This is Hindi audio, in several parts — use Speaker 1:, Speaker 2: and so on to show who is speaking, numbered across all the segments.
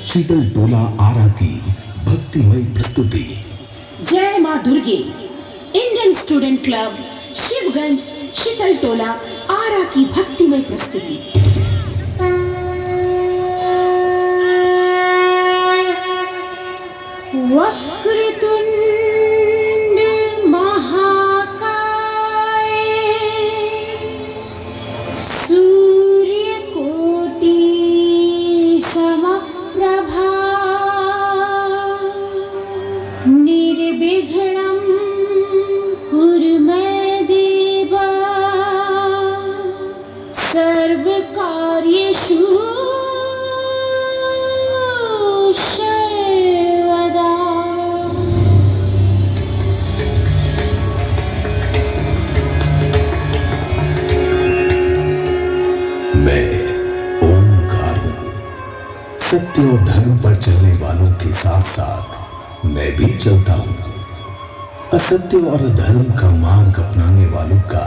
Speaker 1: शीतल टोला आरा की भक्तिमय प्रस्तुति।
Speaker 2: जय माँ दुर्गे इंडियन स्टूडेंट क्लब शिवगंज शीतल टोला आरा की भक्तिमय प्रस्तुति। वक्रतुंड महाकाय सूर्यकोटि समप्रभा निर्विघ्नं कुरु मे देव सर्वकार्येषु सर्वदा।
Speaker 1: मैं ओंकार हूँ। सत्य और धर्म पर चलने वालों के साथ साथ मैं भी चलता हूँ। असत्य और अधर्म का मार्ग अपनाने वालों का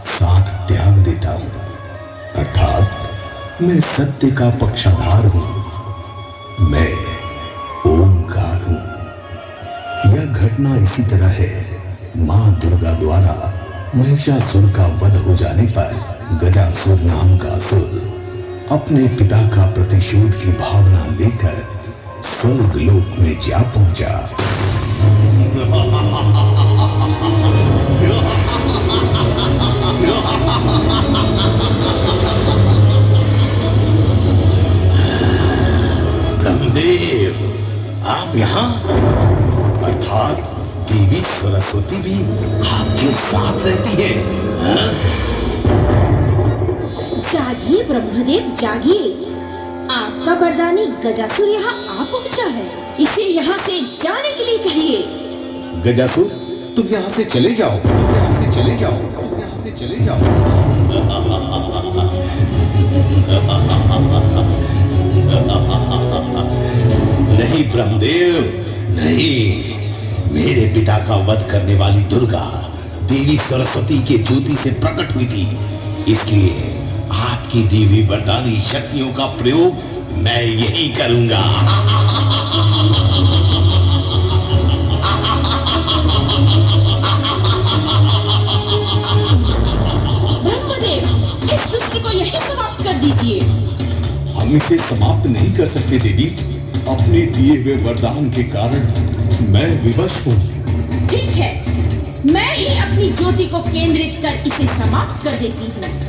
Speaker 1: साथ त्याग देता हूँ। अर्थात मैं सत्य का पक्षाधार हूँ। मैं ओंकार हूँ। यह घटना इसी तरह है। माँ दुर्गा द्वारा महिषासुर का वध हो जाने पर गजासुर नाम का असुर अपने पिता का प्रतिशोध की भावना लेकर स्वर्ग लोक में जा पहुंचा। ब्रह्मदेव, आप यहाँ? अर्थात देवी सरस्वती भी आपके साथ रहती है?
Speaker 2: जागिए ब्रह्मदेव जागिए, आपका वरदानी गजासुर यहाँ आ पहुँचा है। इसे यहाँ से जाने के लिए कहिए।
Speaker 1: गजासुर, तुम यहाँ से चले जाओ, तुम यहाँ से चले जाओ, तुम यहाँ से चले जाओ। नहीं ब्रह्मदेव, नहीं। मेरे पिता का वध करने वाली दुर्गा देवी सरस्वती के ज्योति से प्रकट हुई थी, इसलिए आपकी देवी वरदानी शक्तियों का प्रयोग मैं यही करूंगा।
Speaker 2: ब्रह्मदेव, इस दुष्ट को यही समाप्त कर दीजिए।
Speaker 1: हम इसे समाप्त नहीं कर सकते देवी। अपने दिए हुए वरदान के कारण मैं विवश हूँ।
Speaker 2: ठीक है, मैं ही अपनी ज्योति को केंद्रित कर इसे समाप्त कर देती हूँ।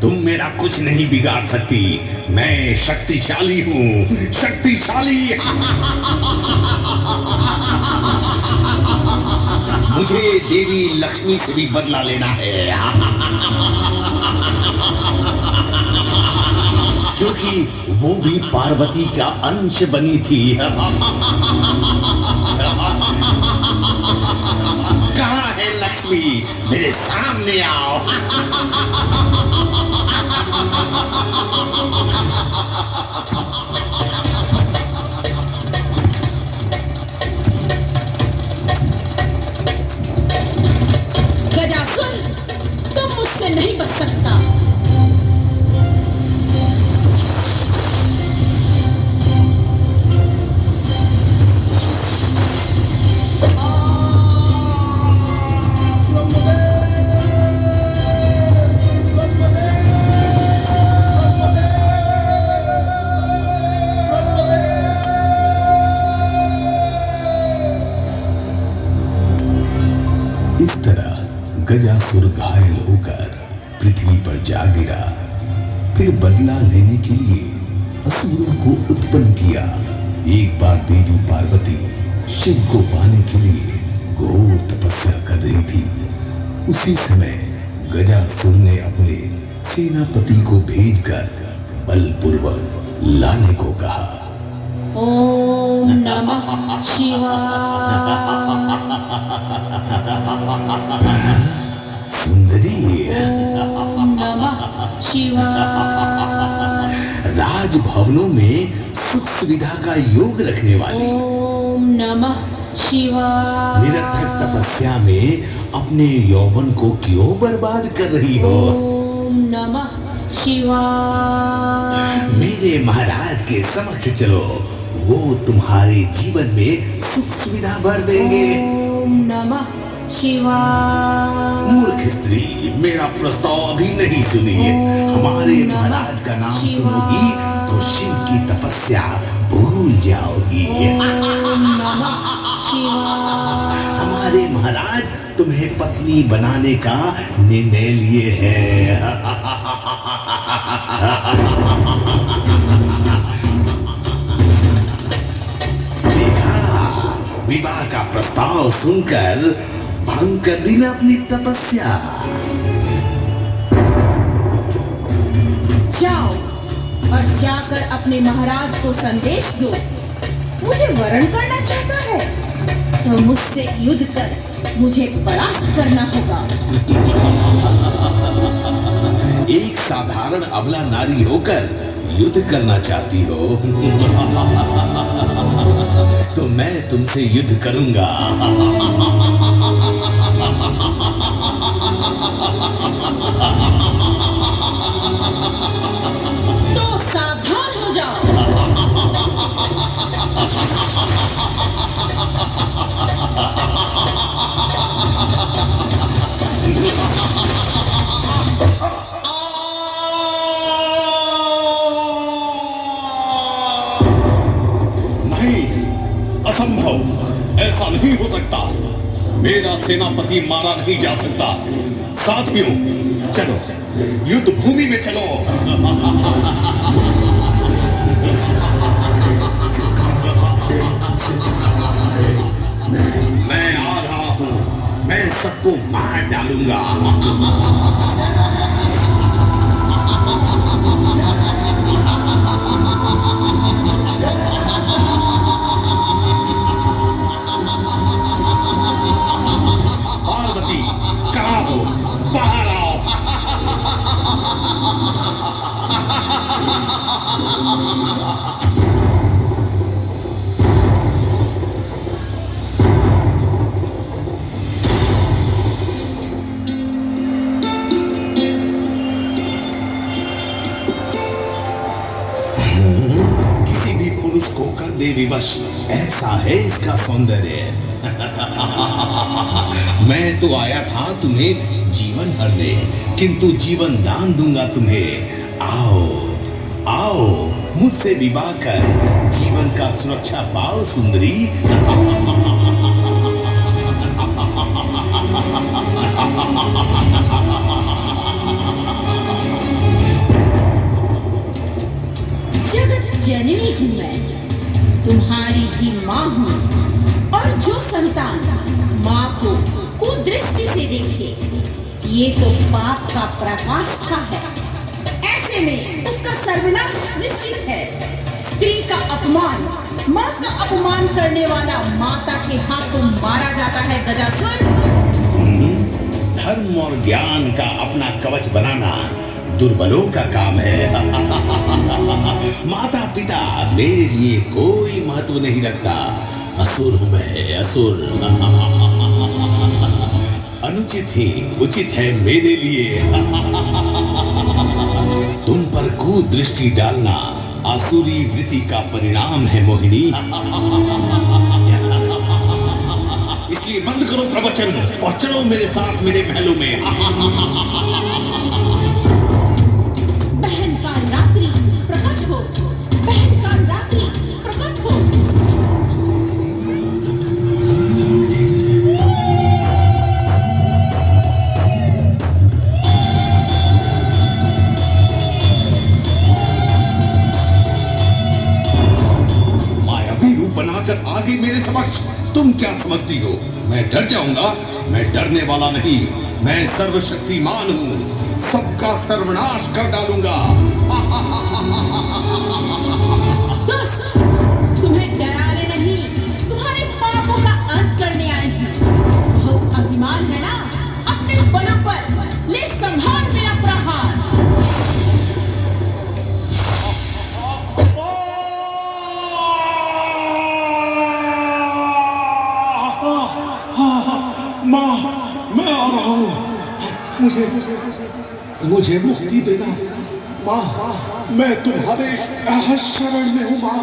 Speaker 1: तुम मेरा कुछ नहीं बिगाड़ सकती। मैं शक्तिशाली हूँ, शक्तिशाली। मुझे देवी लक्ष्मी से भी बदला लेना है, क्योंकि वो भी पार्वती का अंश बनी थी। कहाँ है लक्ष्मी? मेरे सामने आओ।
Speaker 2: गजासुर, तुम मुझसे नहीं बच सकता।
Speaker 1: इस तरह गजासुर घायल होकर पृथ्वी पर जा गिरा। फिर बदला लेने के लिए असुरों को उत्पन्न किया। एक बार देवी पार्वती शिव को पाने के लिए घोर तपस्या कर रही थी। उसी समय गजासुर ने अपने सेनापति को भेजकर बलपूर्वक लाने को कहा।
Speaker 2: ओम नमः शिवाय।
Speaker 1: सुंदरी,
Speaker 2: ओम नमः शिवाय।
Speaker 1: राजभवनों में सुख सुविधा का योग रखने वाली,
Speaker 2: ओम नमः शिवाय।
Speaker 1: निरर्थक तपस्या में अपने यौवन को क्यों बर्बाद कर रही हो?
Speaker 2: ओम नमः शिवाय।
Speaker 1: मेरे महाराज के समक्ष चलो, वो तुम्हारे जीवन में सुख सुविधा भर देंगे।
Speaker 2: ओम नमः शिवाय।
Speaker 1: मूर्ख स्त्री, मेरा प्रस्ताव अभी नहीं सुनी। हमारे महाराज का नाम सुनोगी तो शिव की तपस्या भूल जाओगी।
Speaker 2: ओम नमः शिवाय।
Speaker 1: हमारे महाराज तुम्हें पत्नी बनाने का निर्णय लिए हैं। देखा, विवाह का प्रस्ताव सुनकर भंग कर दी ना अपनी तपस्या।
Speaker 2: जाओ और जाकर अपने महाराज को संदेश दो। मुझे वरण करना चाहता है तो मुझसे युद्ध कर मुझे परास्त करना होगा।
Speaker 1: एक साधारण अबला नारी होकर युद्ध करना चाहती हो तो मैं तुमसे युद्ध करूंगा।
Speaker 2: तो सावधान हो जाओ।
Speaker 1: असंभव, ऐसा नहीं हो सकता। मेरा सेनापति मारा नहीं जा सकता। साथियों, चलो युद्ध भूमि में चलो। मैं आ रहा हूं, मैं सबको मार डालूंगा। किसी भी पुरुष को कर दे विवश, ऐसा है इसका सौंदर्य। मैं तो आया था तुम्हें जीवन भरने, किंतु जीवन दान दूंगा तुम्हें। आओ आओ, मुझसे विवाह कर जीवन का सुरक्षा पाओ सुंदरी।
Speaker 2: जगत जननी हूँ मैं, तुम्हारी भी माँ हूँ, और जो संतान माँ को कुदृष्टि से देखे, ये तो पाप का पराकाष्ठा है। ऐसे में उसका सर्वनाश निश्चित है। स्त्री का अपमान, माँ का अपमान करने वाला माता के हाथों मारा जाता है गजासुर।
Speaker 1: धर्म और ज्ञान का अपना कवच बनाना दुर्बलों का काम है। माता पिता मेरे लिए कोई महत्व नहीं रखता। असुर हूं मैं, असुर। अनुचित ही उचित है मेरे लिए। तुम पर कुदृष्टि डालना आसुरी वृत्ति का परिणाम है मोहिनी। इसलिए बंद करो प्रवचन और चलो मेरे साथ मेरे महलों में।
Speaker 2: बहन का रात्रि प्रकट हो, बहन का रात्रि प्रकट हो।
Speaker 1: मायावी रूप बनाकर आगे मेरे समक्ष तुम क्या समझती हो? मैं डर जाऊंगा? मैं डरने वाला नहीं, मैं सर्वशक्तिमान हूँ, सबका सर्वनाश कर डालूंगा।
Speaker 2: दुष्ट, तुम्हें डराने नहीं, तुम्हारे पापों का अंत करने आए हैं। बहुत अभिमान है ना?
Speaker 1: मुझे मुक्ति देना माँ, मैं तुम्हारे शरण में हूँ माँ,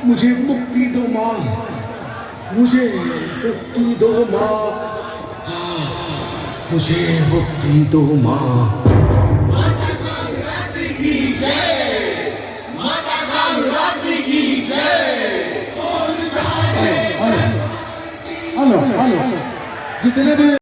Speaker 1: मुझे मुक्ति दो माँ, मुझे मुक्ति दो माँ, मुझे मुक्ति दो माँ।
Speaker 3: हेलो जितने भी